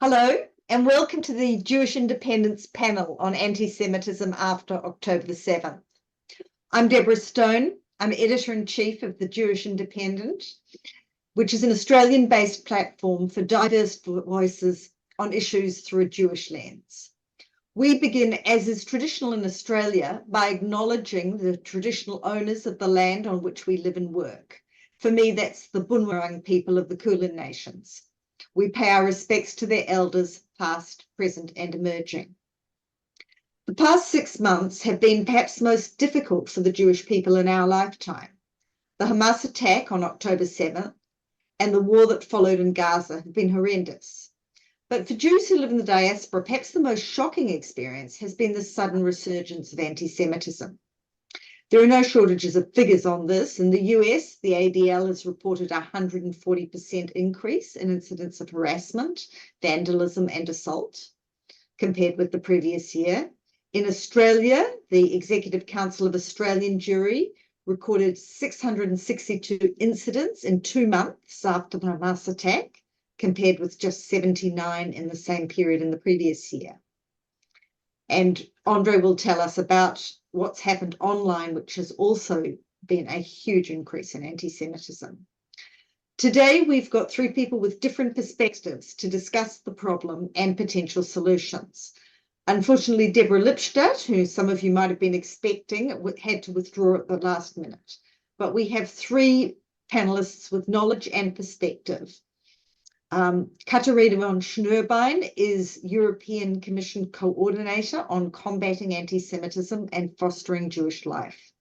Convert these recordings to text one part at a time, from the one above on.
Hello, and welcome to the Jewish Independence panel on anti-Semitism after October the 7th. I'm Deborah Stone. I'm editor-in-chief of the Jewish Independent, which is an Australian-based platform for diverse voices on issues through a Jewish lens. We begin, as is traditional in Australia, by acknowledging the traditional owners of the land on which we live and work. For me, that's the Bunurong people of the Kulin Nations. We pay our respects to their elders, past, present, and emerging. The past 6 months have been perhaps most difficult for the Jewish people in our lifetime. The Hamas attack on October 7th and the war that followed in Gaza have been horrendous. But for Jews who live in the diaspora, perhaps the most shocking experience has been the sudden resurgence of anti-Semitism. There are no shortages of figures on this. In the US, the ADL has reported a 140% increase in incidents of harassment, vandalism, and assault compared with the previous year. In Australia, the Executive Council of Australian Jewry recorded 662 incidents in 2 months after the Hamas attack, compared with just 79 in the same period in the previous year. And Andre will tell us about what's happened online, which has also been a huge increase in anti-Semitism. Today, we've got 3 people with different perspectives to discuss the problem and potential solutions. Unfortunately, Deborah Lipstadt, who some of you might have been expecting, had to withdraw at the last minute. But we have 3 panelists with knowledge and perspective. Katharina von Schnurbein is European Commission Coordinator on combating anti-Semitism and fostering Jewish life.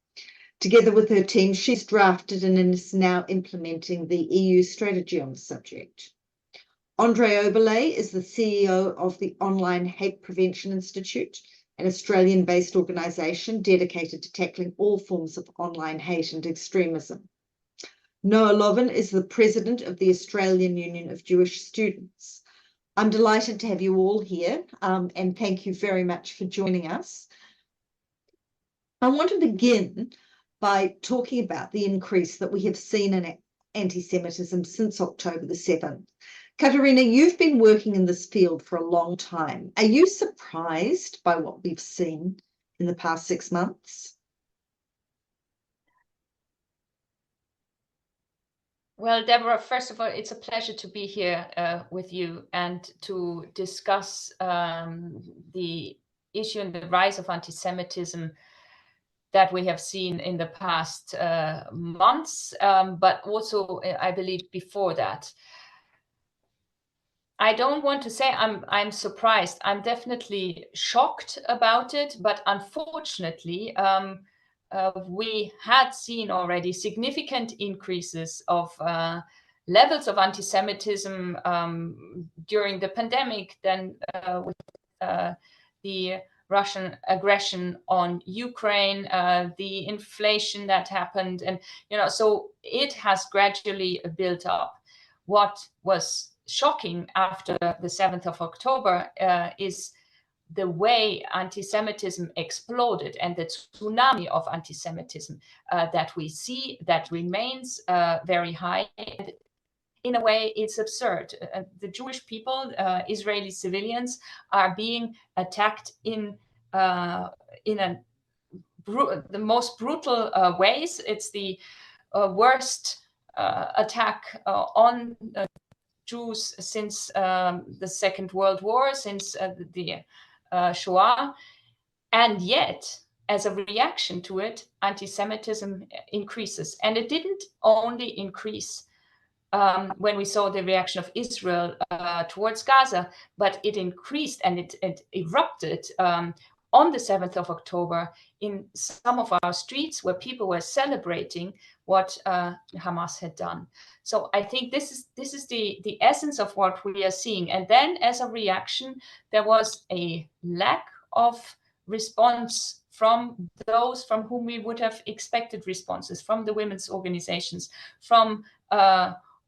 Together with her team, she's drafted and is now implementing the EU strategy on the subject. Andre Oboler is the CEO of the Online Hate Prevention Institute, an Australian-based organisation dedicated to tackling all forms of online hate and extremism. Noah Loven is the president of the Australian Union of Jewish Students. I'm delighted to have you all here, and thank you very much for joining us. I want to begin by talking about the increase that we have seen in anti-Semitism since October the 7th. Katharina, you've been working in this field for a long time. Are you surprised by what we've seen in the past 6 months? Well, Deborah, first of all, it's a pleasure to be here with you and to discuss the issue and the rise of anti-Semitism that we have seen in the past months, but also, I believe, before that. I don't want to say I'm surprised. I'm definitely shocked about it, but unfortunately, we had seen already significant increases of levels of anti-Semitism during the pandemic, then with the Russian aggression on Ukraine, the inflation that happened, and so it has gradually built up. What was shocking after the 7th of October is the way anti-Semitism exploded and the tsunami of anti-Semitism that we see that remains very high. And in a way, it's absurd. The Jewish people, Israeli civilians, are being attacked in the most brutal ways. It's the worst attack on Jews since the Second World War, since the Shoah, and yet, as a reaction to it, anti-Semitism increases. And it didn't only increase when we saw the reaction of Israel towards Gaza, but it increased and it erupted on the 7th of October in some of our streets where people were celebrating what Hamas had done. So I think this is the essence of what we are seeing. And then as a reaction, there was a lack of response from those from whom we would have expected responses, from the women's organizations, from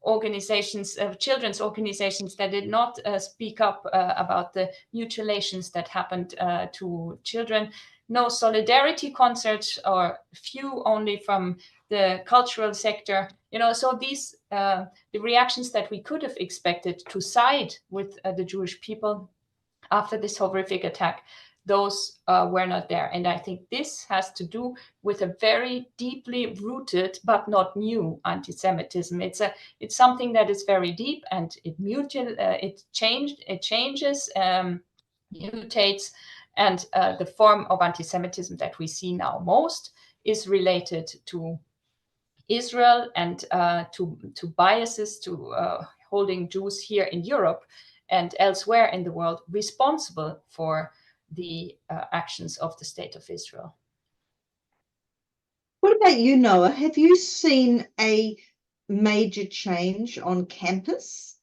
organizations, children's organizations that did not speak up about the mutilations that happened to children. No solidarity concerts, or few only from the cultural sector, so these the reactions that we could have expected to side with the Jewish people after this horrific attack, those were not there. And I think this has to do with a very deeply rooted but not new anti-Semitism. It's something that is very deep, and it changes, mutates, and the form of anti-Semitism that we see now most is related to Israel and to biases, to holding Jews here in Europe and elsewhere in the world responsible for the actions of the State of Israel. What about you, Noah? Have you seen a major change on campus?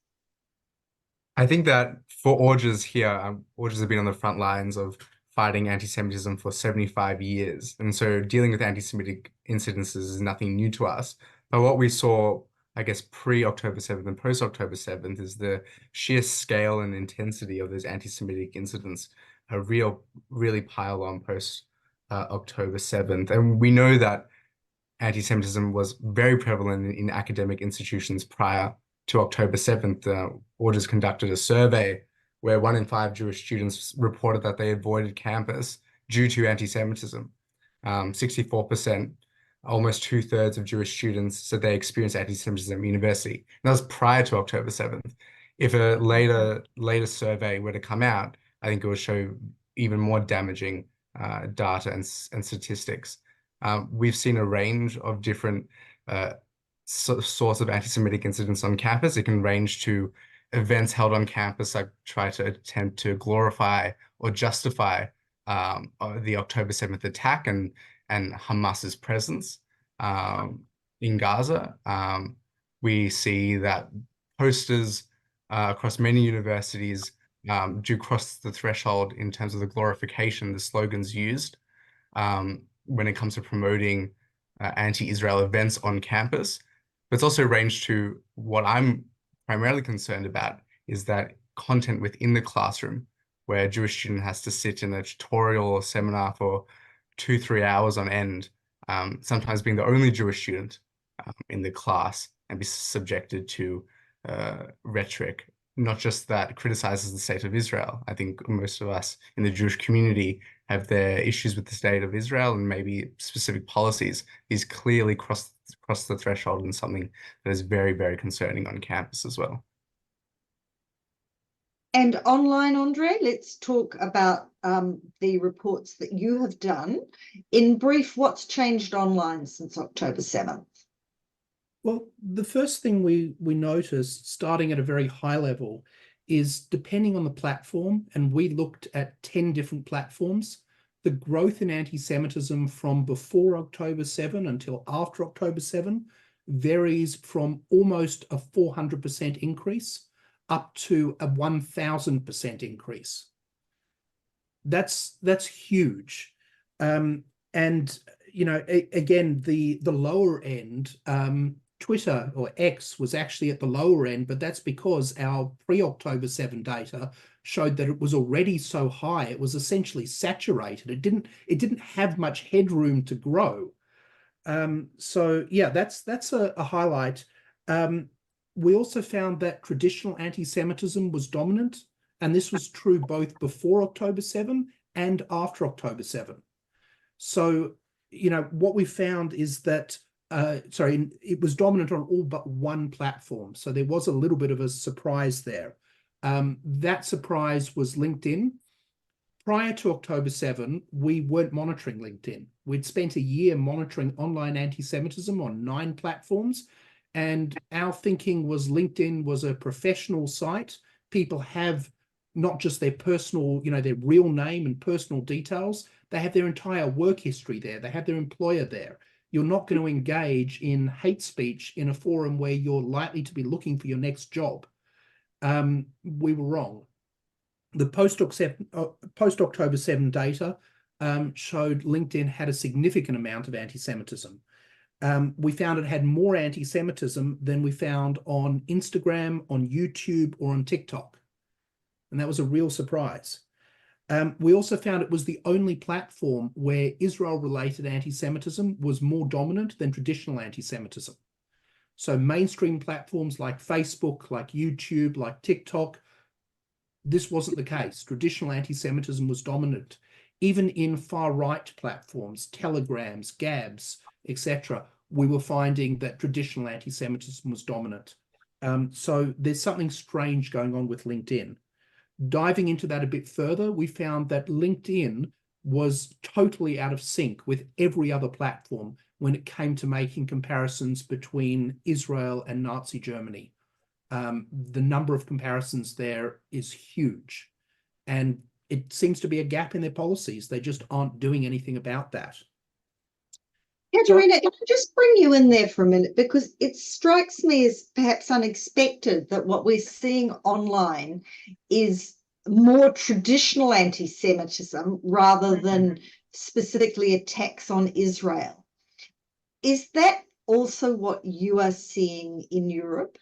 I think that for Orges here, Orges have been on the front lines of fighting anti-Semitism for 75 years. And so dealing with anti-Semitic incidences is nothing new to us. But what we saw, I guess, pre-October 7th and post-October 7th is the sheer scale and intensity of those anti-Semitic incidents really pile on post-October 7th. And we know that anti-Semitism was very prevalent in academic institutions prior to October 7th. Orges conducted a survey where 1 in 5 Jewish students reported that they avoided campus due to anti-Semitism. 64%, almost 2/3 of Jewish students said they experienced anti-Semitism at university. And that was prior to October 7th. If a later survey were to come out, I think it would show even more damaging data and statistics. We've seen a range of different source of anti-Semitic incidents on campus. It can range to events held on campus that try to attempt to glorify or justify the October 7th attack and Hamas's presence in Gaza. We see that posters across many universities do cross the threshold in terms of the glorification, the slogans used when it comes to promoting anti-Israel events on campus. But it's also ranged to what I'm primarily concerned about is that content within the classroom where a Jewish student has to sit in a tutorial or seminar for 2-3 hours on end, sometimes being the only Jewish student in the class, and be subjected to rhetoric, not just that criticizes the state of Israel. I think most of us in the Jewish community have their issues with the state of Israel and maybe specific policies. These clearly cross the threshold and something that is very, very concerning on campus as well. And online, Andre, let's talk about the reports that you have done. In brief, what's changed online since October 7th? Well, the first thing we noticed, starting at a very high level, is depending on the platform, and we looked at 10 different platforms, the growth in anti-Semitism from before October 7 until after October 7 varies from almost a 400% increase up to a 1,000% increase. That's huge. And, again, the lower end, Twitter or X was actually at the lower end, but that's because our pre-October 7 data showed that it was already so high, it was essentially saturated. It didn't have much headroom to grow. So yeah, that's a highlight. We also found that traditional anti-Semitism was dominant, and this was true both before October 7 and after October 7. So, what we found is that it was dominant on all but one platform. So there was a little bit of a surprise there. That surprise was LinkedIn. Prior to October 7, we weren't monitoring LinkedIn. We'd spent a year monitoring online anti-Semitism on 9 platforms. And our thinking was LinkedIn was a professional site. People have not just their personal, their real name and personal details. They have their entire work history there. They have their employer there. You're not going to engage in hate speech in a forum where you're likely to be looking for your next job. We were wrong. The post-October 7 data showed LinkedIn had a significant amount of anti-Semitism. We found it had more anti-Semitism than we found on Instagram, on YouTube, or on TikTok. And that was a real surprise. We also found it was the only platform where Israel-related anti-Semitism was more dominant than traditional anti-Semitism. So mainstream platforms like Facebook, like YouTube, like TikTok, this wasn't the case. Traditional anti-Semitism was dominant. Even in far-right platforms, Telegrams, Gabs, etc., we were finding that traditional anti-Semitism was dominant. So there's something strange going on with LinkedIn. Diving into that a bit further, we found that LinkedIn was totally out of sync with every other platform when it came to making comparisons between Israel and Nazi Germany. The number of comparisons there is huge, and it seems to be a gap in their policies. They just aren't doing anything about that. Katharina, can I just bring you in there for a minute, because it strikes me as perhaps unexpected that what we're seeing online is more traditional anti-Semitism rather than specifically attacks on Israel. Is that also what you are seeing in Europe?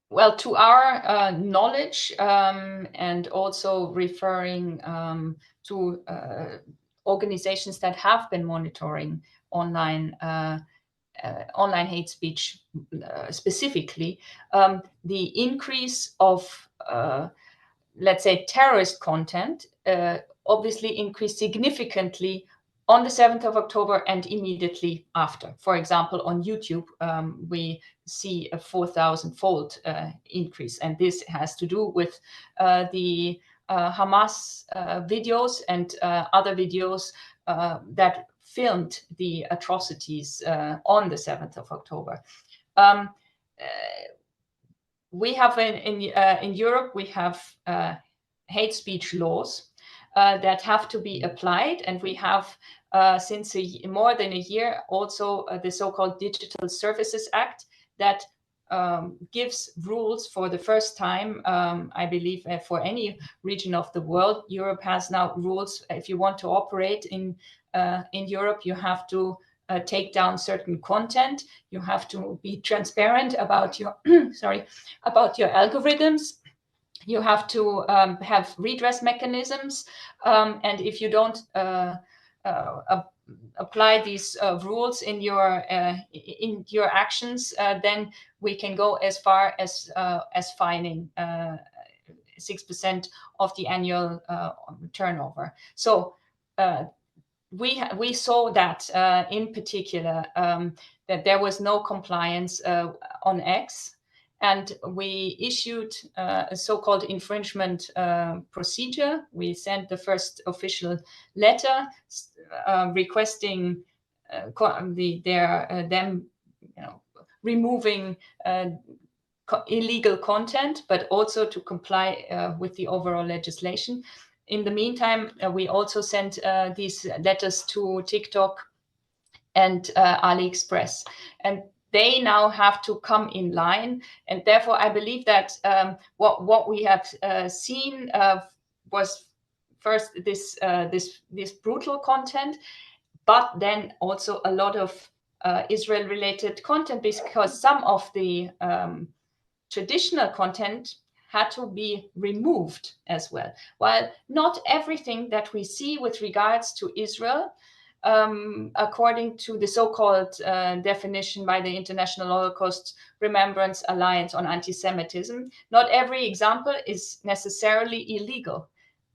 Well, to our knowledge, and also referring to organizations that have been monitoring online hate speech specifically, the increase of, let's say, terrorist content obviously increased significantly on the 7th of October and immediately after. For example, on YouTube, we see a 4,000-fold increase. And this has to do with the Hamas videos and other videos that filmed the atrocities on the 7th of October. We have in Europe, we have hate speech laws that have to be applied, and we have since more than a year also the so-called Digital Services Act that gives rules for the first time, I believe, for any region of the world. Europe has now rules. If you want to operate in Europe, you have to take down certain content. You have to be transparent about your about your algorithms. You have to have redress mechanisms, and if you don't apply these rules in your actions, then we can go as far as fining 6% of the annual turnover. So we saw that in particular that there was no compliance on X. And we issued a so-called infringement procedure. We sent the first official letter requesting them removing illegal content, but also to comply with the overall legislation. In the meantime, we also sent these letters to TikTok and AliExpress, and they now have to come in line. And therefore, I believe that what we have seen was first this brutal content, but then also a lot of Israel-related content, because some of the traditional content had to be removed as well. While not everything that we see with regards to Israel, according to the so-called definition by the International Holocaust Remembrance Alliance on Anti-Semitism, not every example is necessarily illegal.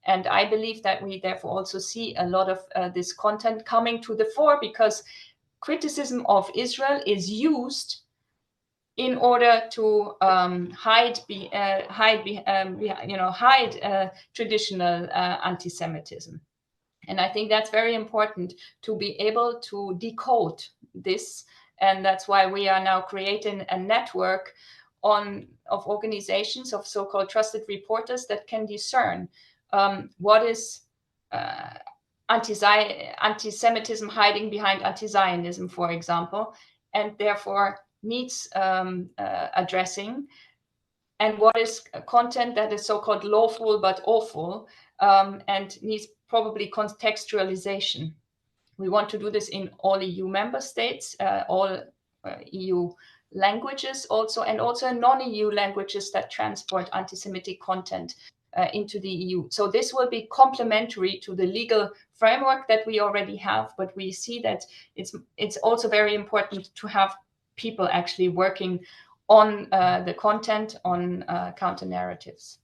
And I believe that we therefore also see a lot of this content coming to the fore, because criticism of Israel is used in order to hide traditional anti-Semitism. And I think that's very important to be able to decode this. And that's why we are now creating a network of organizations, of so-called trusted reporters that can discern what is anti-Semitism hiding behind anti-Zionism, for example, and therefore needs addressing, and what is content that is so-called lawful but awful, and needs probably contextualization. We want to do this in all EU member states, all EU languages also, and also non-EU languages that transport anti-Semitic content into the EU. So this will be complementary to the legal framework that we already have, but we see that it's also very important to have people actually working on the content, on counter narratives.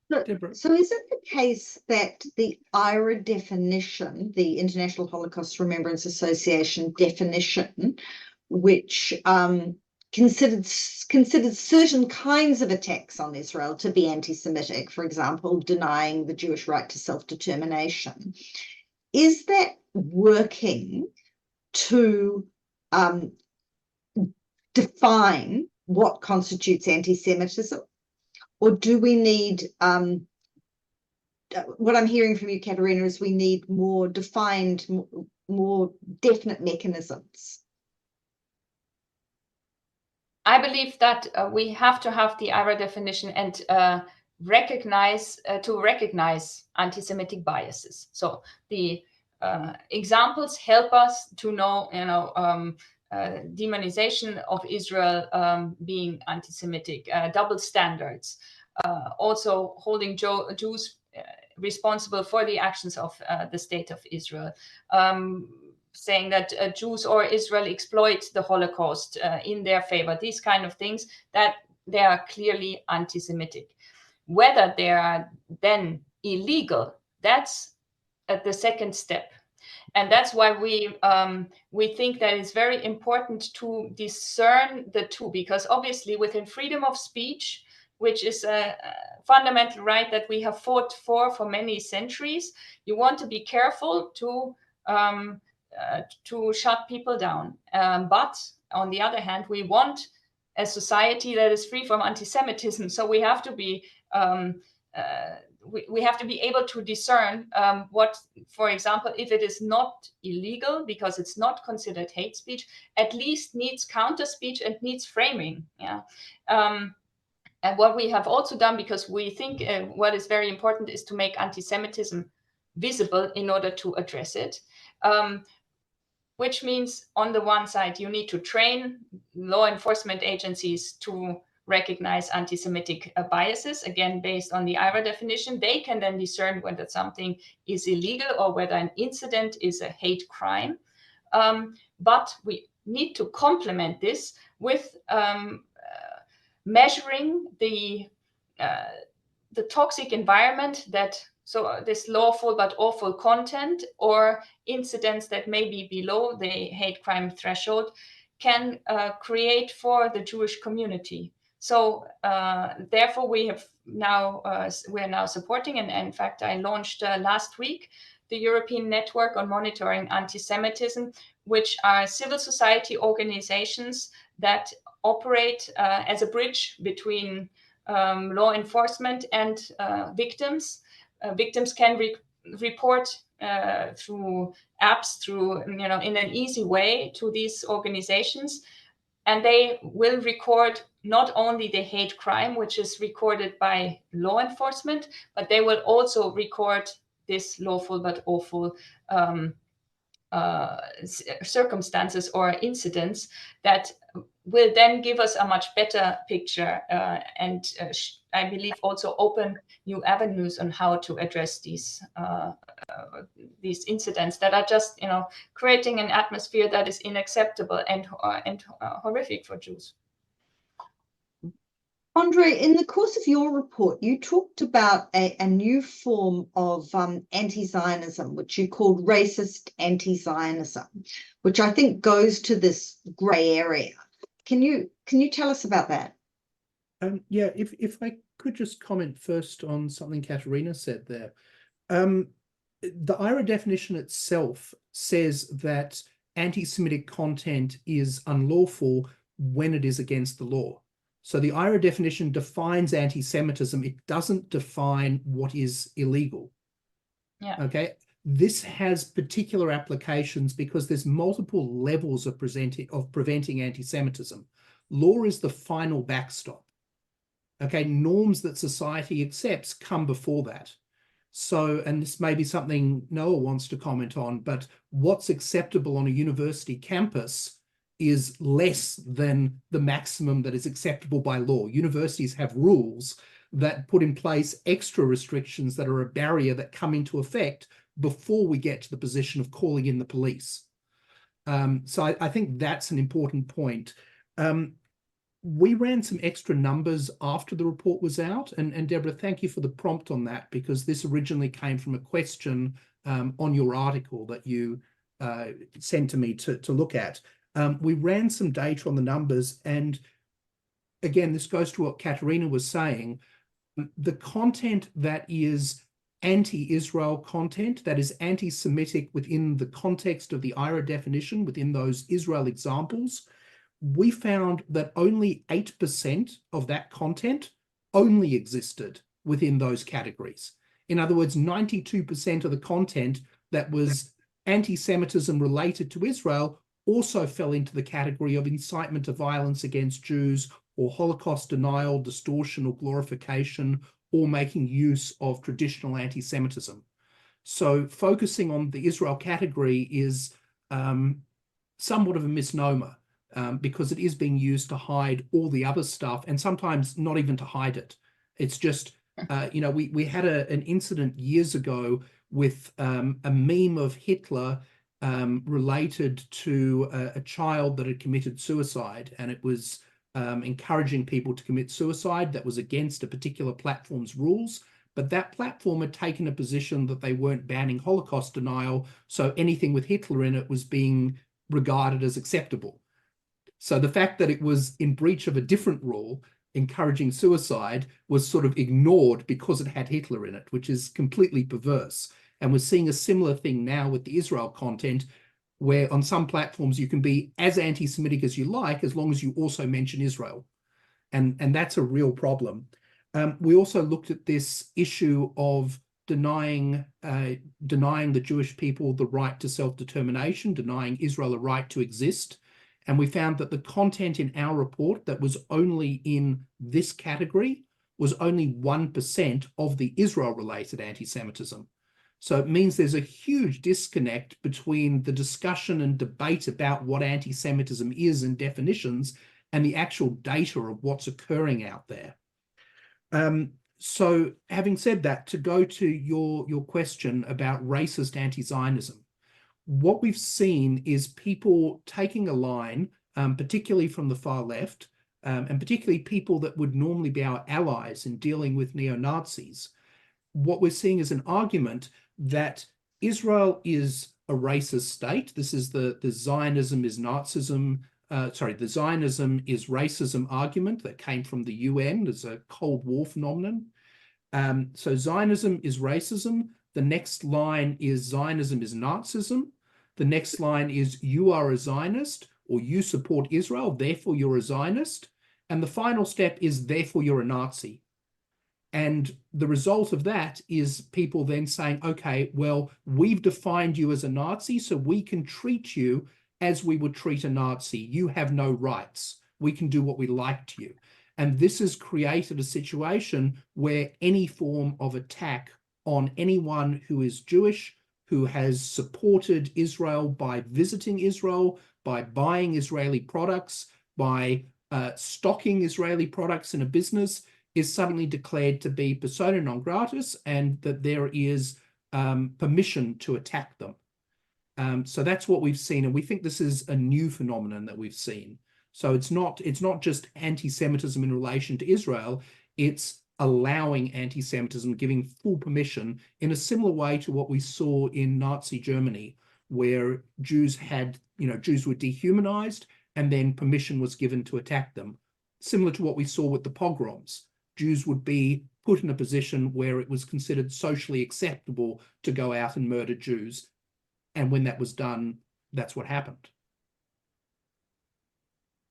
Deborah. So is it the case that the IRA definition, the International Holocaust Remembrance Association definition, which considered certain kinds of attacks on Israel to be anti-Semitic, for example, denying the Jewish right to self-determination, is that working to define what constitutes anti-Semitism? Or do we need, what I'm hearing from you, Katharina, is we need more defined, more definite mechanisms? I believe that we have to have the IRA definition and recognize anti-Semitic biases. So the examples help us to know, demonization of Israel being anti-Semitic, double standards, also holding Jews responsible for the actions of the state of Israel, saying that Jews or Israel exploit the Holocaust in their favor, these kind of things, that they are clearly anti-Semitic. Whether they are then illegal, that's at the second step. And that's why we think that it's very important to discern the two, because obviously within freedom of speech, which is a fundamental right that we have fought for many centuries, you want to be careful to shut people down. But on the other hand, we want a society that is free from anti-Semitism. So we have to be we have to be able to discern what, for example, if it is not illegal because it's not considered hate speech, at least needs counter speech and needs framing. Yeah. And what we have also done, because we think what is very important is to make anti-Semitism visible in order to address it. Which means on the one side, you need to train law enforcement agencies to recognize anti-Semitic biases, again, based on the IRA definition. They can then discern whether something is illegal or whether an incident is a hate crime. But we need to complement this with measuring the toxic environment that, so this lawful but awful content or incidents that may be below the hate crime threshold can create for the Jewish community. So therefore we are now supporting, and in fact I launched last week the European Network on Monitoring Anti-Semitism, which are civil society organizations that operate as a bridge between law enforcement and victims. Victims can report through apps, through in an easy way to these organizations, and they will record not only the hate crime, which is recorded by law enforcement, but they will also record this lawful but awful circumstances or incidents that will then give us a much better picture and I believe also open new avenues on how to address these incidents that are just creating an atmosphere that is unacceptable and horrific for Jews. Andre, in the course of your report, you talked about a new form of anti-Zionism, which you called racist anti-Zionism, which I think goes to this grey area. Can you tell us about that? Yeah, if I could just comment first on something Katharina said there. The IRA definition itself says that anti-Semitic content is unlawful when it is against the law. So the IRA definition defines anti-Semitism. It doesn't define what is illegal. Yeah. Okay. This has particular applications because there's multiple levels of preventing anti-Semitism. Law is the final backstop. Okay. Norms that society accepts come before that. So, and this may be something Noah wants to comment on, but what's acceptable on a university campus is less than the maximum that is acceptable by law. Universities have rules that put in place extra restrictions that are a barrier that come into effect before we get to the position of calling in the police. So I think that's an important point. We ran some extra numbers after the report was out, and Deborah, thank you for the prompt on that, because this originally came from a question on your article that you sent to me to look at. We ran some data on the numbers, and again, this goes to what Katharina was saying. The content that is anti-Israel content, that is anti-Semitic within the context of the IRA definition, within those Israel examples, we found that only 8% of that content only existed within those categories. In other words, 92% of the content that was anti-Semitism related to Israel also fell into the category of incitement to violence against Jews, or Holocaust denial, distortion, or glorification, or making use of traditional anti-Semitism. So focusing on the Israel category is somewhat of a misnomer, because it is being used to hide all the other stuff, and sometimes not even to hide it. It's just, we had an incident years ago with a meme of Hitler related to a child that had committed suicide, and it was encouraging people to commit suicide that was against a particular platform's rules. But that platform had taken a position that they weren't banning Holocaust denial, so anything with Hitler in it was being regarded as acceptable. So the fact that it was in breach of a different rule, encouraging suicide, was sort of ignored because it had Hitler in it, which is completely perverse. And we're seeing a similar thing now with the Israel content, where on some platforms you can be as anti-Semitic as you like, as long as you also mention Israel. And that's a real problem. We also looked at this issue of denying the Jewish people the right to self-determination, denying Israel a right to exist. And we found that the content in our report that was only in this category was only 1% of the Israel-related anti-Semitism. So it means there's a huge disconnect between the discussion and debate about what anti-Semitism is and definitions and the actual data of what's occurring out there. So having said that, to go to your question about racist anti-Zionism, what we've seen is people taking a line, particularly from the far left, and particularly people that would normally be our allies in dealing with neo-Nazis. What we're seeing is an argument that Israel is a racist state. This is the Zionism is Nazism, the Zionism is racism argument that came from the UN as a Cold War phenomenon. So Zionism is racism. The next line is Zionism is Nazism. The next line is you are a Zionist, or you support Israel, therefore you're a Zionist. And the final step is therefore you're a Nazi. And the result of that is people then saying, okay, well, we've defined you as a Nazi, so we can treat you as we would treat a Nazi. You have no rights. We can do what we like to you. And this has created a situation where any form of attack on anyone who is Jewish, who has supported Israel by visiting Israel, by buying Israeli products, by stocking Israeli products in a business, is suddenly declared to be persona non gratis, and that there is permission to attack them. So that's what we've seen, and we think this is a new phenomenon that we've seen. So it's not just anti-Semitism in relation to Israel, it's allowing anti-Semitism, giving full permission in a similar way to what we saw in Nazi Germany, where Jews were dehumanized and then permission was given to attack them. Similar to what we saw with the pogroms. Jews would be put in a position where it was considered socially acceptable to go out and murder Jews. And when that was done, that's what happened.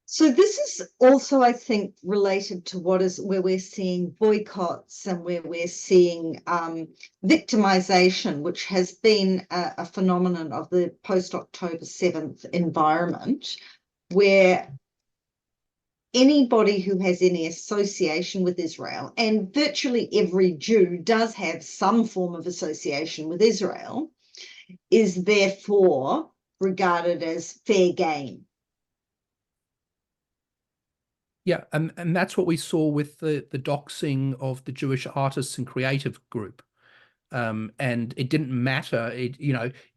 So this is also, I think, related to where we're seeing boycotts and where we're seeing victimization, which has been a phenomenon of the post-October 7th environment, where anybody who has any association with Israel, and virtually every Jew does have some form of association with Israel, is therefore regarded as fair game. Yeah, and that's what we saw with the doxing of the Jewish artists and creative group. And it didn't matter.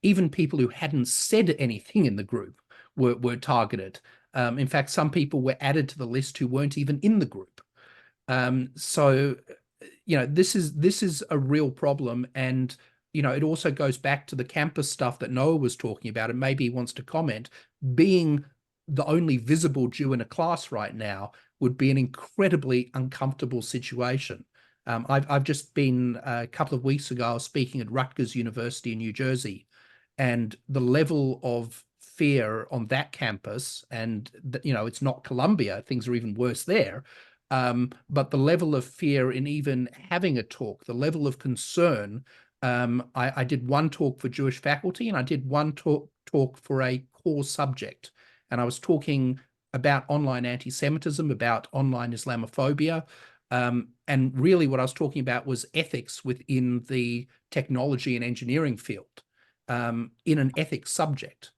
Even people who hadn't said anything in the group were targeted. In fact, some people were added to the list who weren't even in the group. So, this is a real problem. And, it also goes back to the campus stuff that Noah was talking about, and maybe he wants to comment. Being the only visible Jew in a class right now would be an incredibly uncomfortable situation. I've just been a couple of weeks ago, I was speaking at Rutgers University in New Jersey, and the level of fear on that campus, and it's not Columbia, things are even worse there. But the level of fear in even having a talk, the level of concern. I did one talk for Jewish faculty, and I did one talk for a core subject, and I was talking about online anti-Semitism, about online Islamophobia. And really what I was talking about was ethics within the technology and engineering field, in an ethics subject.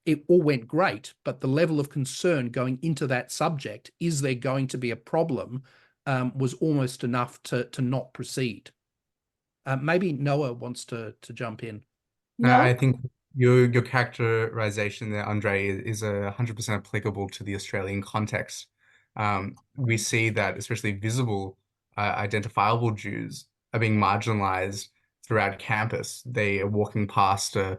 It all went great, but the level of concern going into that subject, is there going to be a problem, was almost enough to not proceed. Maybe Noah wants to jump in. No, I think your characterization there, Andre, is 100% applicable to the Australian context. We see that especially visible, identifiable Jews are being marginalized throughout campus. They are walking past a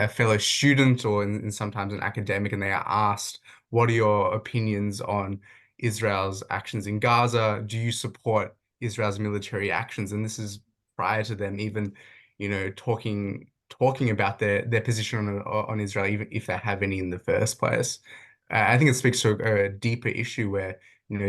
fellow student, or in sometimes an academic, and they are asked, what are your opinions on Israel's actions in Gaza? Do you support Israel's military actions? And this is prior to them even, talking about their position on Israel, even if they have any in the first place. I think it speaks to a deeper issue where,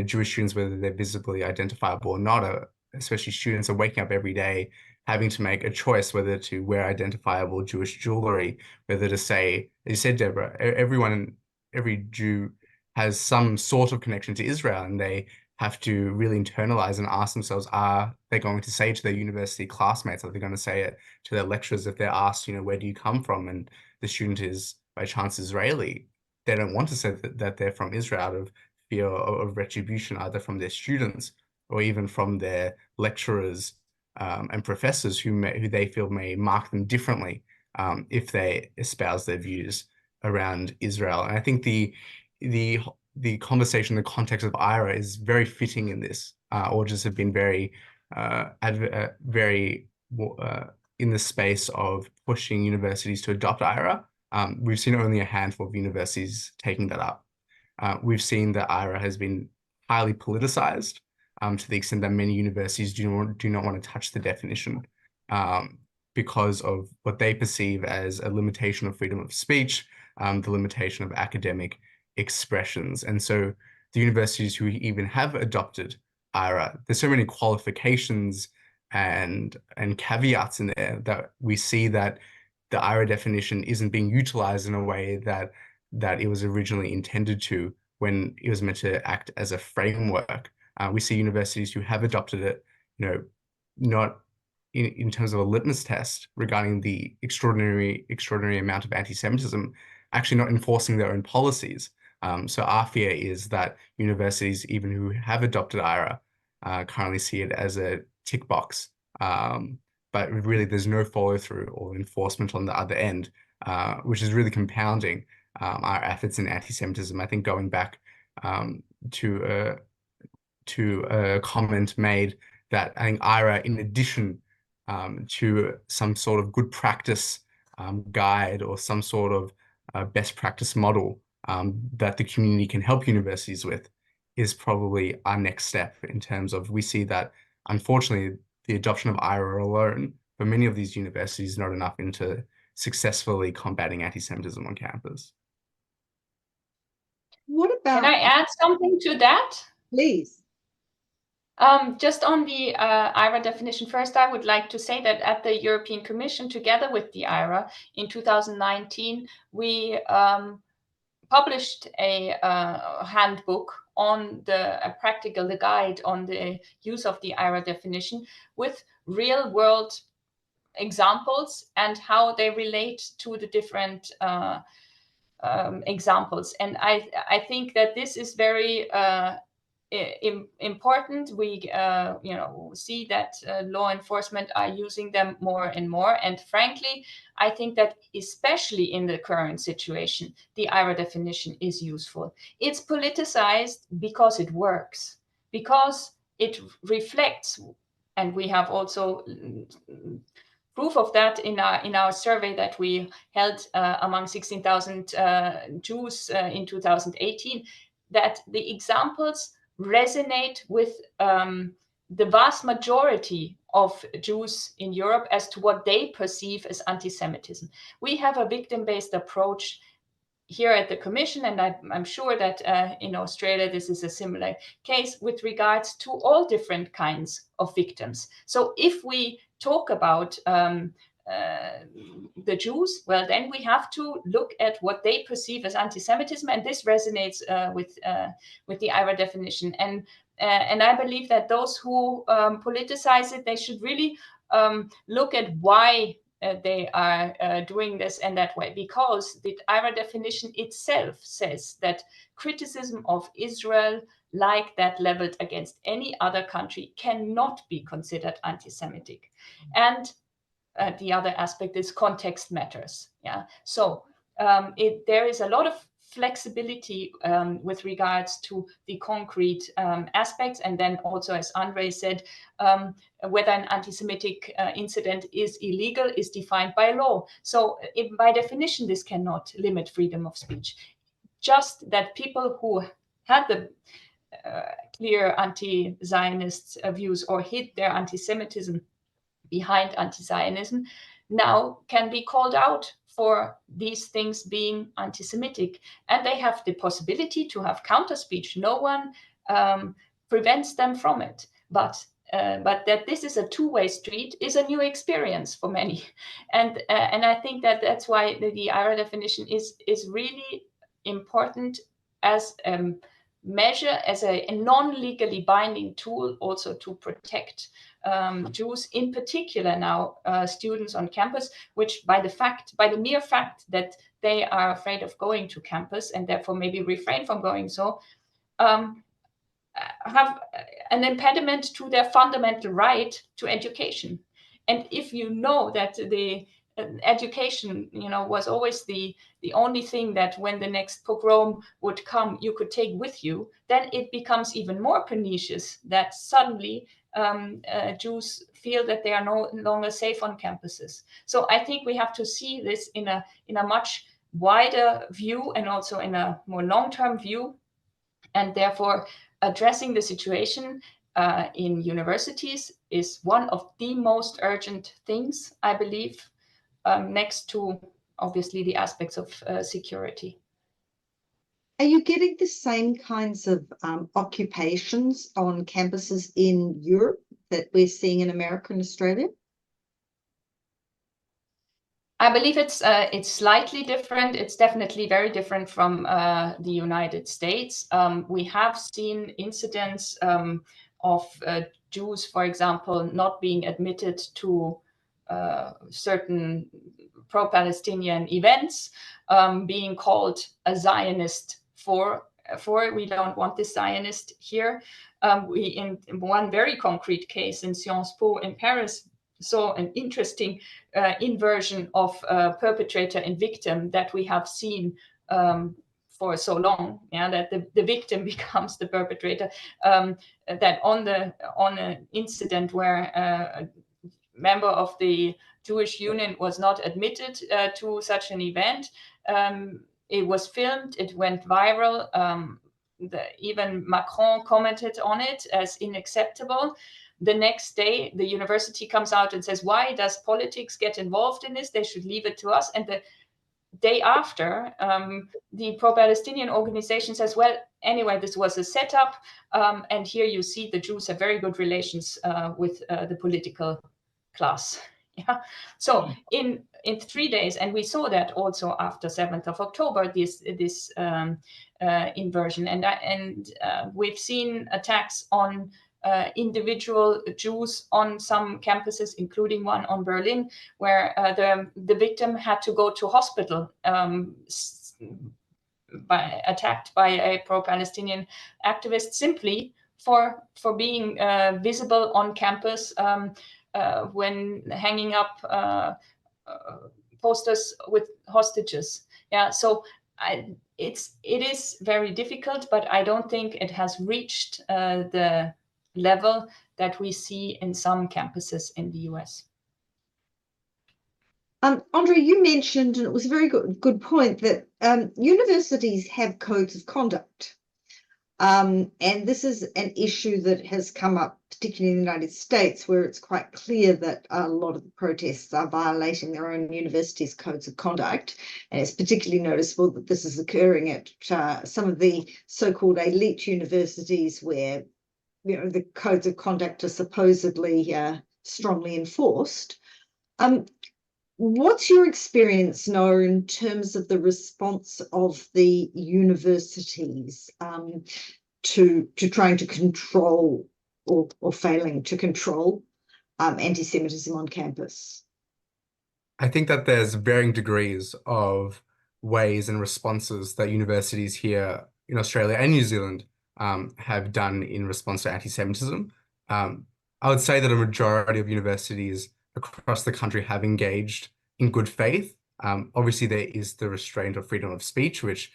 Jewish students, whether they're visibly identifiable or not, especially students, are waking up every day having to make a choice whether to wear identifiable Jewish jewelry, whether to say, as you said, Deborah, every Jew has some sort of connection to Israel, and they have to really internalize and ask themselves, are they going to say to their university classmates, are they going to say it to their lecturers if they're asked, where do you come from? And the student is by chance Israeli. They don't want to say that they're from Israel out of fear of retribution, either from their students or even from their lecturers and professors who they feel may mark them differently if they espouse their views around Israel. And I think the conversation, the context of IRA is very fitting in this. Orgies have been very in the space of pushing universities to adopt IRA. We've seen only a handful of universities taking that up. We've seen that IRA has been highly politicized to the extent that many universities do not want to touch the definition because of what they perceive as a limitation of freedom of speech, the limitation of academic expressions. And so the universities who even have adopted IRA, there's so many qualifications and caveats in there that we see that the IRA definition isn't being utilized in a way that it was originally intended to, when it was meant to act as a framework. We see universities who have adopted it, not in terms of a litmus test regarding the extraordinary amount of anti-Semitism, actually not enforcing their own policies. So our fear is that universities, even who have adopted IRA, currently see it as a tick box. But really there's no follow through or enforcement on the other end, which is really compounding our efforts in anti-Semitism. I think going back to a comment made that I think IRA, in addition to some sort of good practice guide or some sort of best practice model that the community can help universities with, is probably our next step in terms of, we see that unfortunately the adoption of IRA alone for many of these universities is not enough into successfully combating anti-Semitism on campus. What about? Can I add something to that? Please. Just on the IRA definition, first, I would like to say that at the European Commission, together with the IRA, in 2019, we published a handbook on a practical guide on the use of the IRA definition with real-world examples and how they relate to the different examples. And I think that this is very important. We see that law enforcement are using them more and more. And frankly, I think that especially in the current situation, the IRA definition is useful. It's politicized because it works, because it reflects, and we have also proof of that in our survey that we held among 16,000 Jews in 2018, that the examples resonate with the vast majority of Jews in Europe as to what they perceive as anti-Semitism. We have a victim-based approach here at the Commission, and I'm sure that in Australia this is a similar case with regards to all different kinds of victims. So if we talk about the Jews, well, then we have to look at what they perceive as anti-Semitism, and this resonates with the IRA definition. And I believe that those who politicize it, they should really look at why they are doing this in that way, because the IRA definition itself says that criticism of Israel, like that leveled against any other country, cannot be considered anti-Semitic. And the other aspect is context matters. Yeah. So there is a lot of flexibility with regards to the concrete aspects. And then also, as Andre said, whether an anti-Semitic incident is illegal is defined by law. So by definition, this cannot limit freedom of speech. Just that people who had the clear anti-Zionist views or hid their anti-Semitism behind anti-Zionism now can be called out for these things being anti-Semitic, and they have the possibility to have counter speech. No one prevents them from it, but that this is a two-way street is a new experience for many, and I think that that's why the IRA definition is really important as measure, as a non-legally binding tool, also to protect Jews, in particular now students on campus, which by the mere fact that they are afraid of going to campus and therefore maybe refrain from going so, have an impediment to their fundamental right to education. And if you know that the education, was always the only thing that when the next pogrom would come, you could take with you, then it becomes even more pernicious that suddenly Jews feel that they are no longer safe on campuses. So I think we have to see this in a much wider view and also in a more long-term view, and therefore addressing the situation in universities is one of the most urgent things, I believe, next to obviously the aspects of security. Are you getting the same kinds of occupations on campuses in Europe that we're seeing in America and Australia? I believe it's slightly different. It's definitely very different from the United States. We have seen incidents of Jews, for example, not being admitted to certain pro-Palestinian events, being called a Zionist for we don't want this Zionist here. We, in one very concrete case in Sciences Po in Paris, saw an interesting inversion of perpetrator and victim that we have seen for so long, that the victim becomes the perpetrator. That on an incident where a member of the Jewish Union was not admitted to such an event, it was filmed, it went viral. Even Macron commented on it as unacceptable. The next day, the university comes out and says, why does politics get involved in this? They should leave it to us. And the day after, the pro-Palestinian organization says, well, anyway, this was a setup. And here you see the Jews have very good relations with the political class. Yeah. So in 3 days, and we saw that also after 7th of October, this inversion. And we've seen attacks on individual Jews on some campuses, including one on Berlin, where the victim had to go to hospital attacked by a pro-Palestinian activist simply for being visible on campus when hanging up posters with hostages. Yeah, so it is very difficult, but I don't think it has reached the level that we see in some campuses in the US. Andre, you mentioned, and it was a very good point, that universities have codes of conduct. And this is an issue that has come up, particularly in the United States, where it's quite clear that a lot of the protests are violating their own universities' codes of conduct. And it's particularly noticeable that this is occurring at some of the so-called elite universities where, you know, the codes of conduct are supposedly strongly enforced. What's your experience, Noah, in terms of the response of the universities to trying to control or failing to control anti-Semitism on campus? I think that there's varying degrees of ways and responses that universities here in Australia and New Zealand have done in response to anti-Semitism. I would say that a majority of universities across the country have engaged in good faith. Obviously, there is the restraint of freedom of speech, which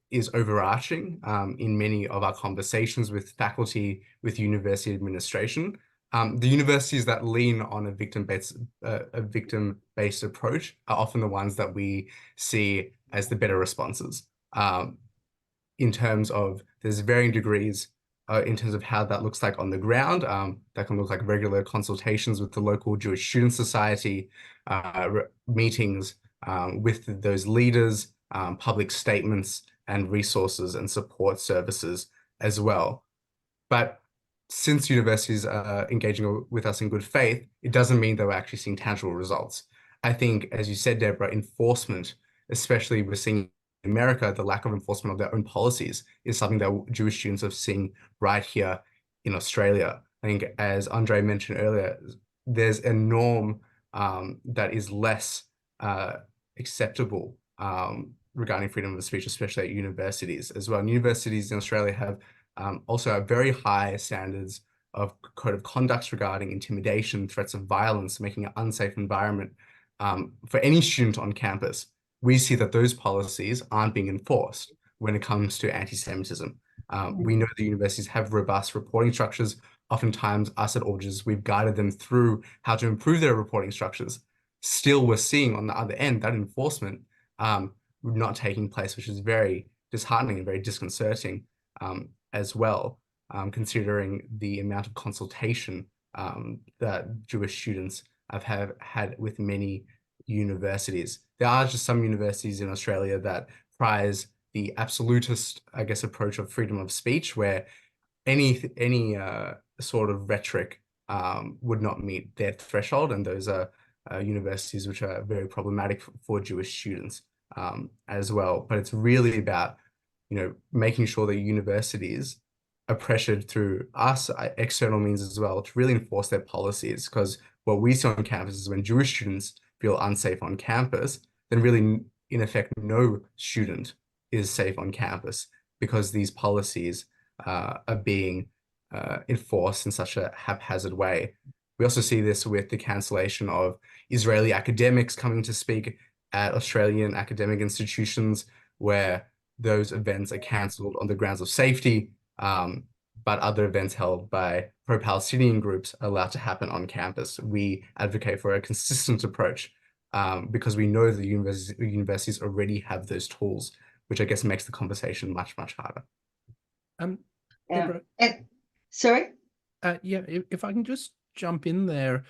is overarching in many of our conversations with faculty, with university administration. The universities that lean on a victim-based approach are often the ones that we see as the better responses. In terms of, there's varying degrees in terms of how that looks like on the ground. That can look like regular consultations with the local Jewish Student Society, meetings with those leaders, public statements and resources and support services as well. But since universities are engaging with us in good faith, it doesn't mean that we're actually seeing tangible results. I think, as you said, Deborah, enforcement, especially we're seeing in America, the lack of enforcement of their own policies is something that Jewish students have seen right here in Australia. I think, as Andre mentioned earlier, there's a norm that is less acceptable regarding freedom of speech, especially at universities as well. And universities in Australia have also very high standards of code of conduct regarding intimidation, threats of violence, making an unsafe environment for any student on campus. We see that those policies aren't being enforced when it comes to anti-Semitism. We know the universities have robust reporting structures. Oftentimes, us at Orges, we've guided them through how to improve their reporting structures. Still, we're seeing on the other end that enforcement not taking place, which is very disheartening and very disconcerting as well, considering the amount of consultation that Jewish students have had with many universities. There are just some universities in Australia that prize the absolutist, I guess, approach of freedom of speech, where any sort of rhetoric would not meet their threshold, and those are universities which are very problematic for Jewish students as well. But it's really about, you know, making sure that universities are pressured through us, external means as well, to really enforce their policies. Because what we see on campus is when Jewish students feel unsafe on campus, then really, in effect, no student is safe on campus because these policies are being enforced in such a haphazard way. We also see this with the cancellation of Israeli academics coming to speak at Australian academic institutions, where those events are cancelled on the grounds of safety, but other events held by pro-Palestinian groups are allowed to happen on campus. We advocate for a consistent approach because we know the universities already have those tools, which I guess makes the conversation much, much harder. Deborah, Sorry? yeah, if I can just jump in there.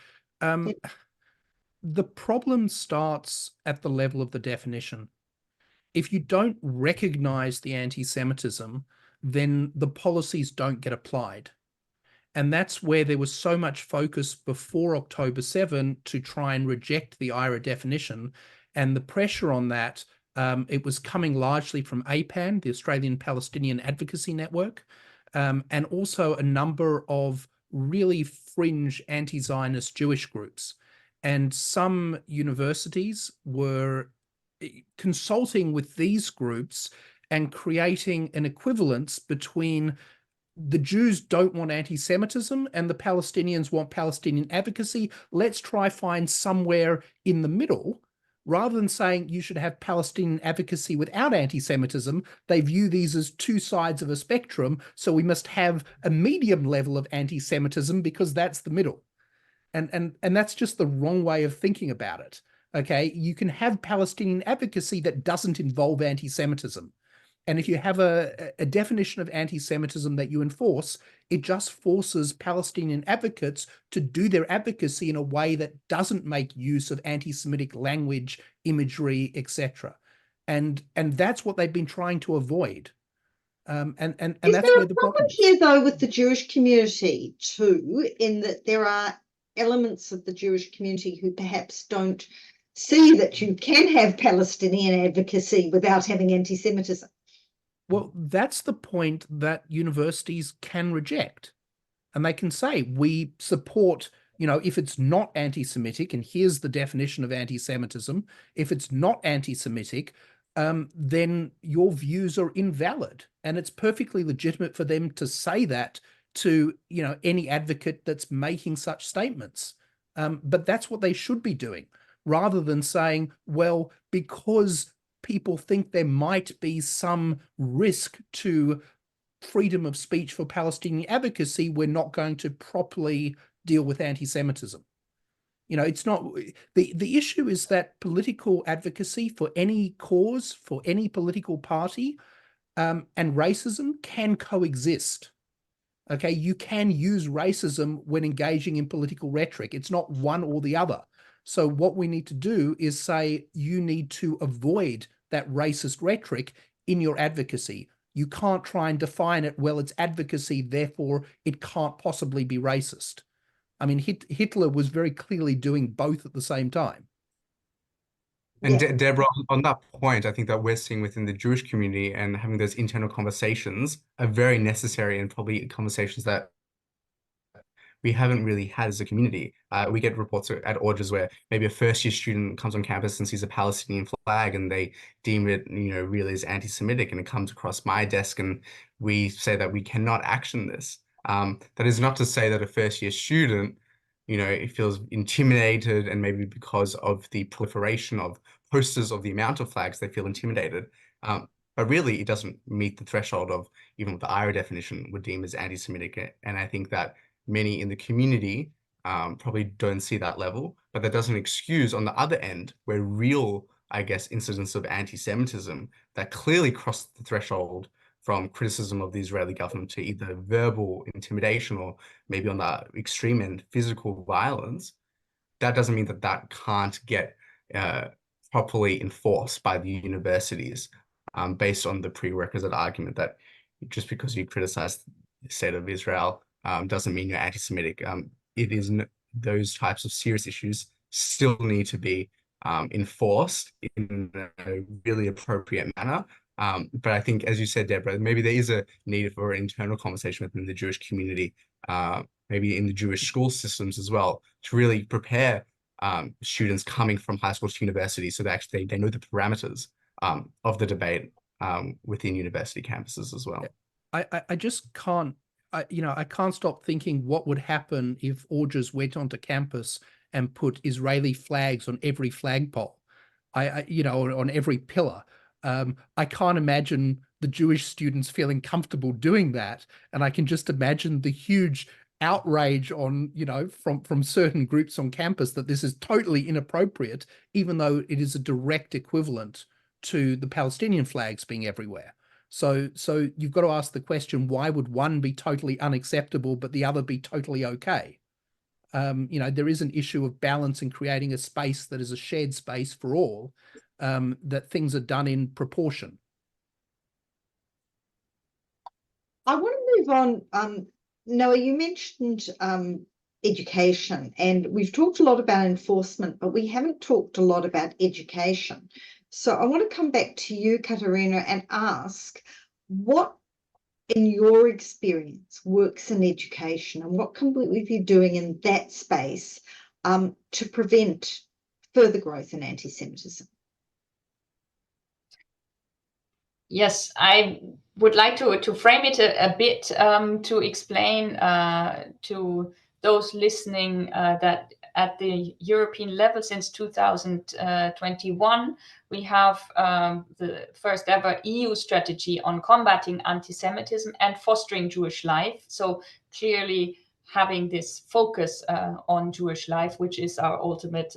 The problem starts at the level of the definition. If you don't recognize the anti-Semitism, then the policies don't get applied. And that's where there was so much focus before October 7 to try and reject the IRA definition. And the pressure on that, it was coming largely from APAN, the Australian Palestinian Advocacy Network, and also a number of really fringe anti-Zionist Jewish groups. And some universities were consulting with these groups and creating an equivalence between the Jews don't want anti-Semitism and the Palestinians want Palestinian advocacy. Let's try find somewhere in the middle. Rather than saying you should have Palestinian advocacy without anti-Semitism, they view these as two sides of a spectrum. So we must have a medium level of anti-Semitism because that's the middle. And that's just the wrong way of thinking about it. Okay, you can have Palestinian advocacy that doesn't involve anti-Semitism. And if you have a definition of anti-Semitism that you enforce, it just forces Palestinian advocates to do their advocacy in a way that doesn't make use of anti-Semitic language, imagery, etc. And that's what they've been trying to avoid. And that's where the problem is. Here, though, with the Jewish community too, in that there are elements of the Jewish community who perhaps don't see that you can have Palestinian advocacy without having anti-Semitism. Well, that's the point that universities can reject. And they can say, we support, if it's not anti-Semitic, and here's the definition of anti-Semitism, if it's not anti-Semitic, then your views are invalid. And it's perfectly legitimate for them to say that to, any advocate that's making such statements. But that's what they should be doing, rather than saying, well, because people think there might be some risk to freedom of speech for Palestinian advocacy, we're not going to properly deal with anti-Semitism. It's not, the issue is that political advocacy for any cause, for any political party, and racism can coexist. Okay, you can use racism when engaging in political rhetoric. It's not one or the other. So what we need to do is say, you need to avoid that racist rhetoric in your advocacy. You can't try and define it, well, it's advocacy, therefore it can't possibly be racist. I mean, Hitler was very clearly doing both at the same time. And Deborah, on that point, I think that we're seeing within the Jewish community and having those internal conversations are very necessary, and probably conversations that we haven't really had as a community. We get reports at Orges where maybe a first-year student comes on campus and sees a Palestinian flag and they deem it, really as anti-Semitic, and it comes across my desk and we say that we cannot action this. That is not to say that a first-year student, feels intimidated, and maybe because of the proliferation of posters of the amount of flags, they feel intimidated. But really, it doesn't meet the threshold of even what the IRA definition would deem as anti-Semitic. And I think that many in the community probably don't see that level, but that doesn't excuse on the other end where real, incidents of anti-Semitism that clearly cross the threshold from criticism of the Israeli government to either verbal intimidation or maybe on the extreme end, physical violence. That doesn't mean that that can't get properly enforced by the universities based on the prerequisite argument that just because you criticize the state of Israel doesn't mean you're anti-Semitic. It is those types of serious issues still need to be enforced in a really appropriate manner. But I think, as you said, Deborah, maybe there is a need for an internal conversation within the Jewish community, maybe in the Jewish school systems as well, to really prepare students coming from high school to university so that actually they know the parameters of the debate within university campuses as well. I just can't, I can't stop thinking what would happen if Orges went onto campus and put Israeli flags on every flagpole, on every pillar. I can't imagine the Jewish students feeling comfortable doing that. And I can just imagine the huge outrage on, from certain groups on campus that this is totally inappropriate, even though it is a direct equivalent to the Palestinian flags being everywhere. So you've got to ask the question, why would one be totally unacceptable, but the other be totally okay? There is an issue of balance in creating a space that is a shared space for all, that things are done in proportion. I want to move on. Noah, you mentioned education, and we've talked a lot about enforcement, but we haven't talked a lot about education. So I want to come back to you, Katharina, and ask what, in your experience, works in education, and what can we be doing in that space to prevent further growth in anti-Semitism? Yes, I would like to frame it a bit to explain to those listening that at the European level since 2021, we have the first ever EU strategy on combating anti-Semitism and fostering Jewish life. So clearly having this focus on Jewish life, which is our ultimate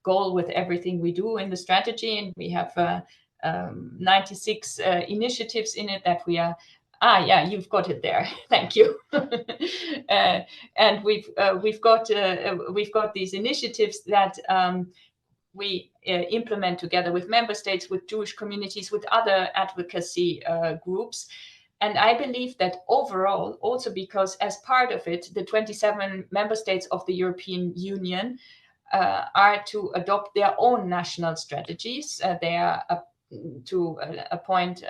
goal with everything we do in the strategy. And we have 96 initiatives in it that we are yeah, you've got it there. Thank you. And we've got these initiatives that we implement together with member states, with Jewish communities, with other advocacy groups. And I believe that overall, also because as part of it, the 27 member states of the European Union are to adopt their own national strategies. They are to appoint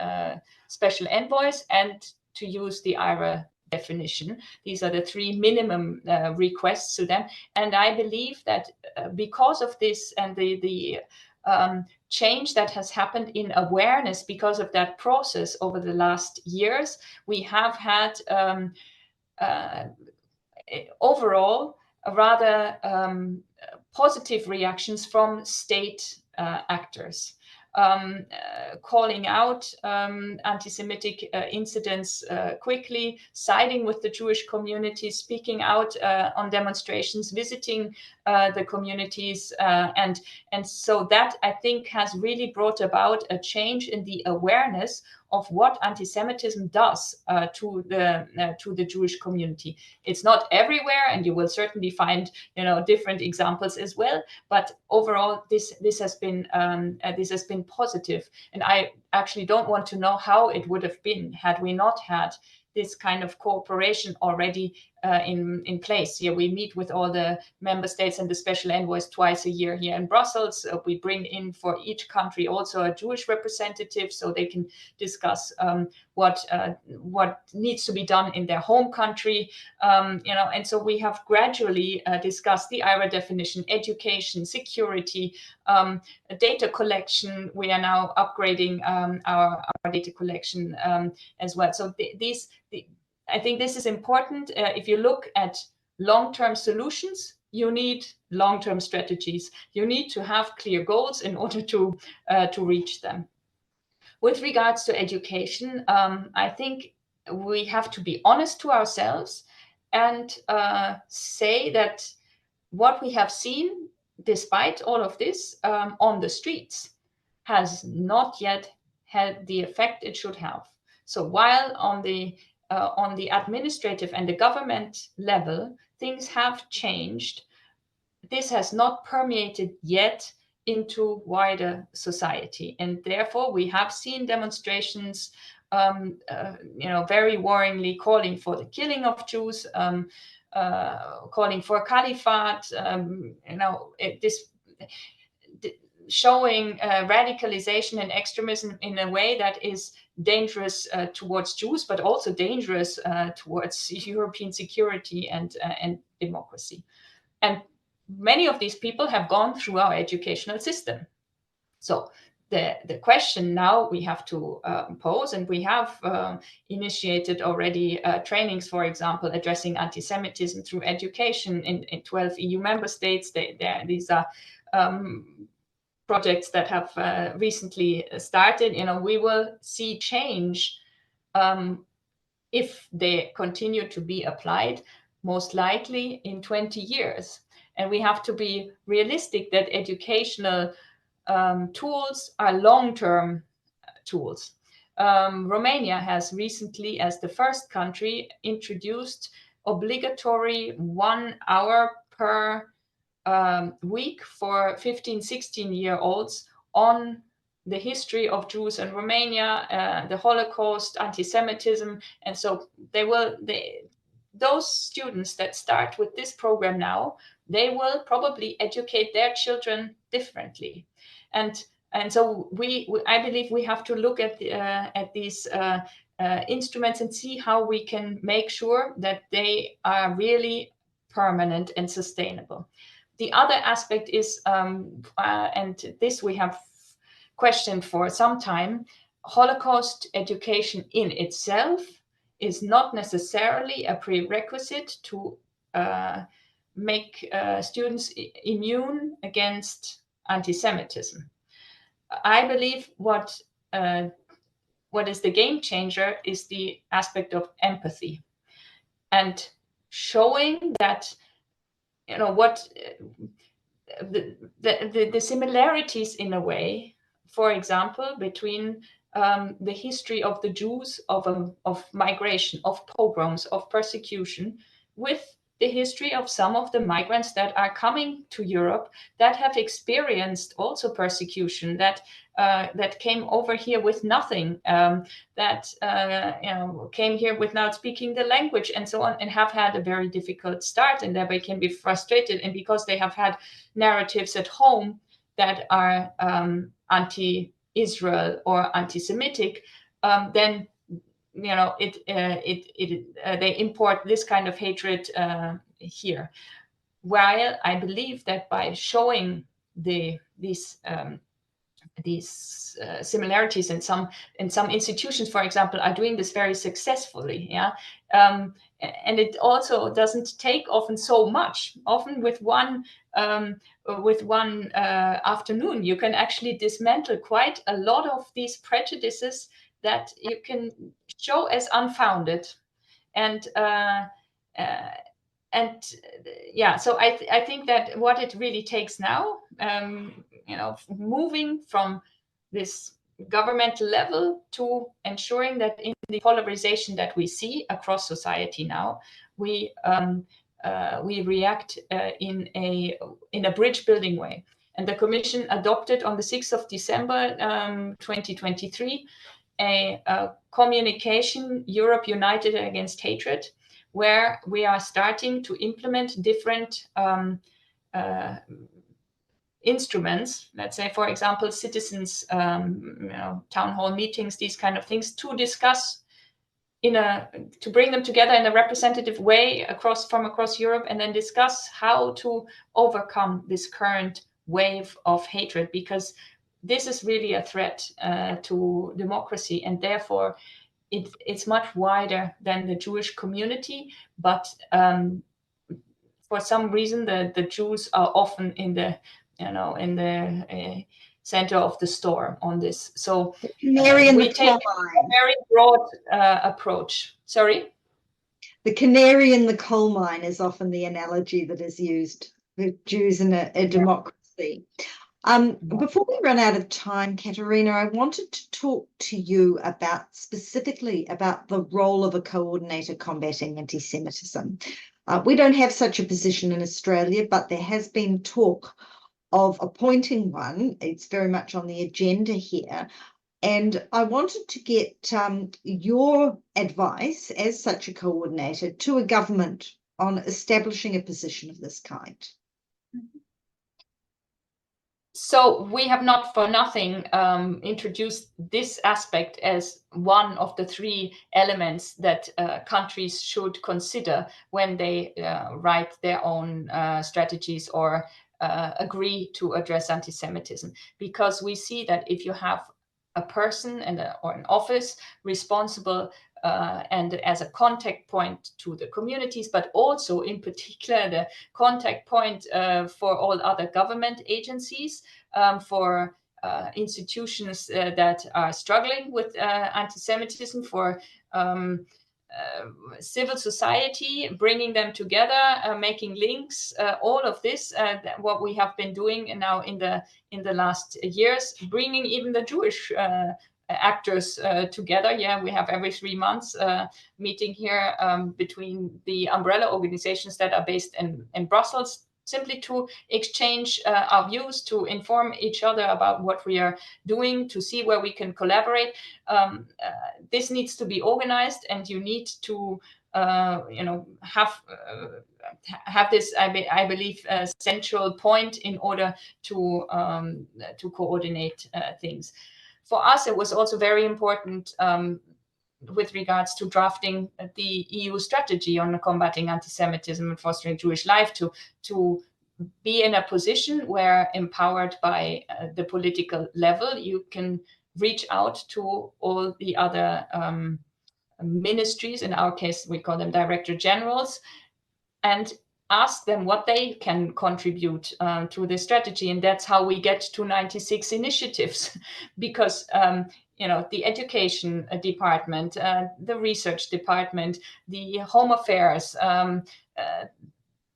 special envoys and to use the IRA definition. These are the three minimum requests to them. And I believe that because of this and the change that has happened in awareness because of that process over the last years, we have had overall a rather positive reactions from state actors. Calling out anti-Semitic incidents quickly, siding with the Jewish community, speaking out on demonstrations, visiting the communities, and so that I think has really brought about a change in the awareness of what anti-Semitism does to the Jewish community. It's not everywhere, and you will certainly find different examples as well. But overall, this has been positive, and I actually don't want to know how it would have been had we not had this kind of cooperation already in place. Here we meet with all the member states and the special envoys twice a year here in Brussels. We bring in for each country also a Jewish representative so they can discuss what needs to be done in their home country. And so we have gradually discussed the IRA definition, education, security, data collection. We are now upgrading our data collection as well. So I think this is important. If you look at long-term solutions, you need long-term strategies. You need to have clear goals in order to reach them. With regards to education, I think we have to be honest to ourselves and say that what we have seen, despite all of this, on the streets, has not yet had the effect it should have. So while on the administrative and the government level, things have changed, this has not permeated yet into wider society. And therefore, we have seen demonstrations, very worryingly calling for the killing of Jews, calling for a caliphate, showing radicalization and extremism in a way that is dangerous towards Jews, but also dangerous towards European security and democracy. And many of these people have gone through our educational system. So the question now we have to pose, and we have initiated already trainings, for example, addressing anti-Semitism through education in 12 EU member states. These are projects that have recently started. We will see change if they continue to be applied, most likely in 20 years. And we have to be realistic that educational tools are long-term tools. Romania has recently, as the first country, introduced obligatory 1 hour per week for 15, 16-year-olds on the history of Jews in Romania, the Holocaust, anti-Semitism. And so those students that start with this program now, they will probably educate their children differently. And so I believe we have to look at these instruments and see how we can make sure that they are really permanent and sustainable. The other aspect is, and this we have questioned for some time, Holocaust education in itself is not necessarily a prerequisite to make students immune against anti-Semitism. I believe what is the game changer is the aspect of empathy and showing that, you know, what the similarities in a way, for example, between the history of the Jews of migration, of pogroms, of persecution, with the history of some of the migrants that are coming to Europe that have experienced also persecution, that came over here with nothing, that came here without speaking the language and so on, and have had a very difficult start, and thereby can be frustrated. And because they have had narratives at home that are anti-Israel or anti-Semitic, then they import this kind of hatred here. While I believe that by showing these similarities in some institutions, for example, are doing this very successfully, and it also doesn't take often so much. Often with one afternoon, you can actually dismantle quite a lot of these prejudices that you can show as unfounded. And so I think that what it really takes now, moving from this governmental level to ensuring that in the polarization that we see across society now, we react in a bridge building way. And the Commission adopted on the 6th of December 2023 a communication, Europe United Against Hatred, where we are starting to implement different instruments, let's say, for example, citizens, town hall meetings, these kind of things, to discuss to bring them together in a representative way from across Europe, and then discuss how to overcome this current wave of hatred, because this is really a threat to democracy, and therefore it's much wider than the Jewish community. But for some reason, the Jews are often in the center of the storm on this. So we take a very broad approach. Sorry? The canary in the coal mine is often the analogy that is used with Jews in a democracy. Before we run out of time, Katharina, I wanted to talk to you specifically about the role of a coordinator combating anti-Semitism. We don't have such a position in Australia, but there has been talk of appointing one. It's very much on the agenda here. And I wanted to get your advice as such a coordinator to a government on establishing a position of this kind. So we have not for nothing introduced this aspect as one of the three elements that countries should consider when they write their own strategies or agree to address anti-Semitism, because we see that if you have a person or an office responsible and as a contact point to the communities, but also in particular the contact point for all other government agencies, for institutions that are struggling with anti-Semitism, for civil society, bringing them together, making links, all of this, what we have been doing now in the last years, bringing even the Jewish actors together. Yeah, we have every 3 months meeting here between the umbrella organizations that are based in Brussels, simply to exchange our views, to inform each other about what we are doing, to see where we can collaborate. This needs to be organized, and you need to have this, I believe, central point in order to coordinate things. For us, it was also very important with regards to drafting the EU strategy on combating anti-Semitism and fostering Jewish life to be in a position where, empowered by the political level, you can reach out to all the other ministries. In our case, we call them director generals, and ask them what they can contribute to the strategy. And that's how we get to 96 initiatives, because the education department, the research department, the home affairs,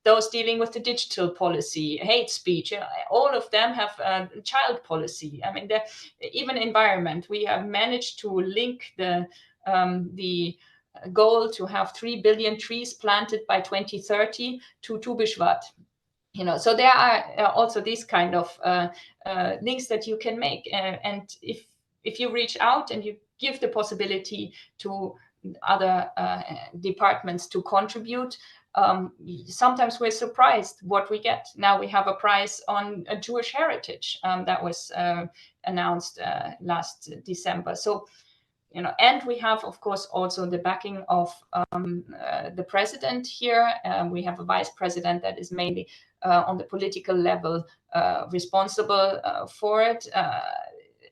those dealing with the digital policy, hate speech, all of them have child policy. I mean, even environment, we have managed to link the goal to have 3 billion trees planted by 2030 to Tu Bishvat. So there are also these kind of links that you can make. And if you reach out and you give the possibility to other departments to contribute, sometimes we're surprised what we get. Now we have a prize on a Jewish heritage that was announced last December. So, and we have, of course, also the backing of the president here. We have a vice president that is mainly on the political level responsible for it.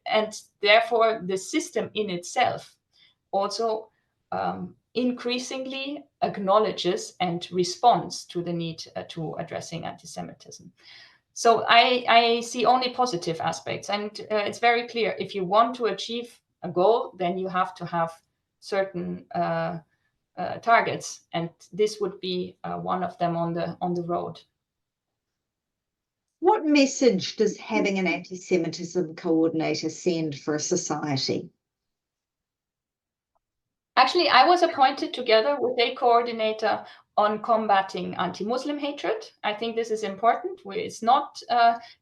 And therefore, the system in itself also increasingly acknowledges and responds to the need to addressing anti-Semitism. So I see only positive aspects. And it's very clear, if you want to achieve a goal, then you have to have certain targets, and this would be one of them on the road. What message does having an anti-Semitism coordinator send for a society? Actually, I was appointed together with a coordinator on combating anti-Muslim hatred. I think this is important. It's not,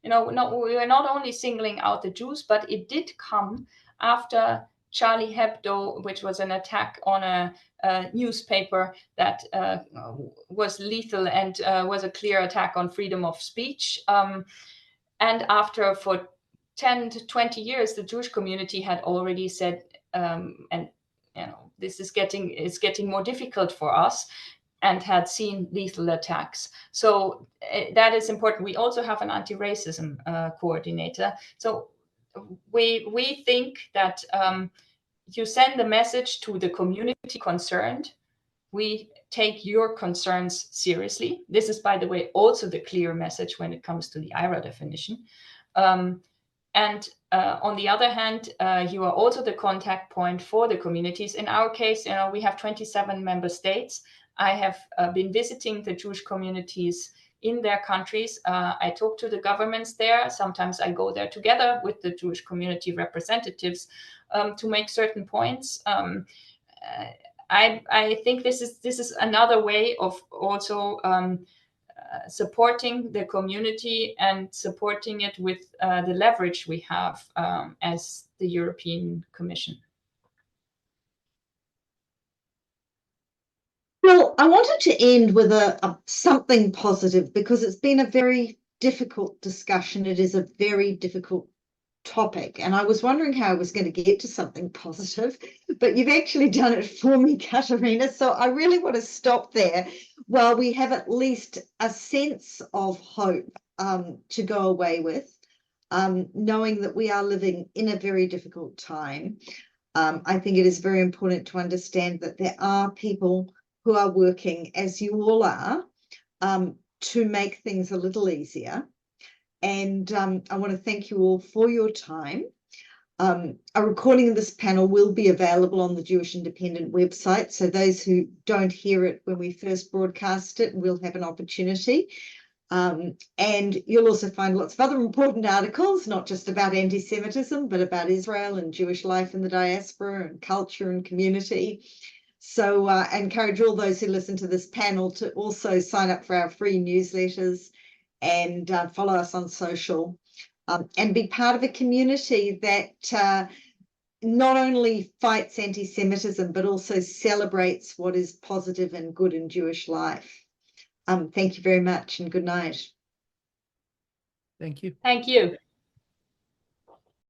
we are not only singling out the Jews, but it did come after Charlie Hebdo, which was an attack on a newspaper that was lethal and was a clear attack on freedom of speech. And after, for 10 to 20 years, the Jewish community had already said, this is getting more difficult for us, and had seen lethal attacks. So that is important. We also have an anti-racism coordinator. So we think that you send the message to the community concerned. We take your concerns seriously. This is, by the way, also the clear message when it comes to the IRA definition. And on the other hand, you are also the contact point for the communities. In our case, we have 27 member states. I have been visiting the Jewish communities in their countries. I talk to the governments there. Sometimes I go there together with the Jewish community representatives to make certain points. I think this is another way of also supporting the community and supporting it with the leverage we have as the European Commission. Well, I wanted to end with something positive, because it's been a very difficult discussion. It is a very difficult topic, and I was wondering how I was going to get to something positive, but you've actually done it for me, Katharina. So I really want to stop there while we have at least a sense of hope to go away with, knowing that we are living in a very difficult time. I think it is very important to understand that there are people who are working, as you all are, to make things a little easier. And I want to thank you all for your time. A recording of this panel will be available on the Jewish Independent website, so those who don't hear it when we first broadcast it will have an opportunity. And you'll also find lots of other important articles, not just about anti-Semitism, but about Israel and Jewish life in the diaspora and culture and community. So I encourage all those who listen to this panel to also sign up for our free newsletters and follow us on social, and be part of a community that not only fights anti-Semitism, but also celebrates what is positive and good in Jewish life. Thank you very much, and good night. Thank you. Thank you.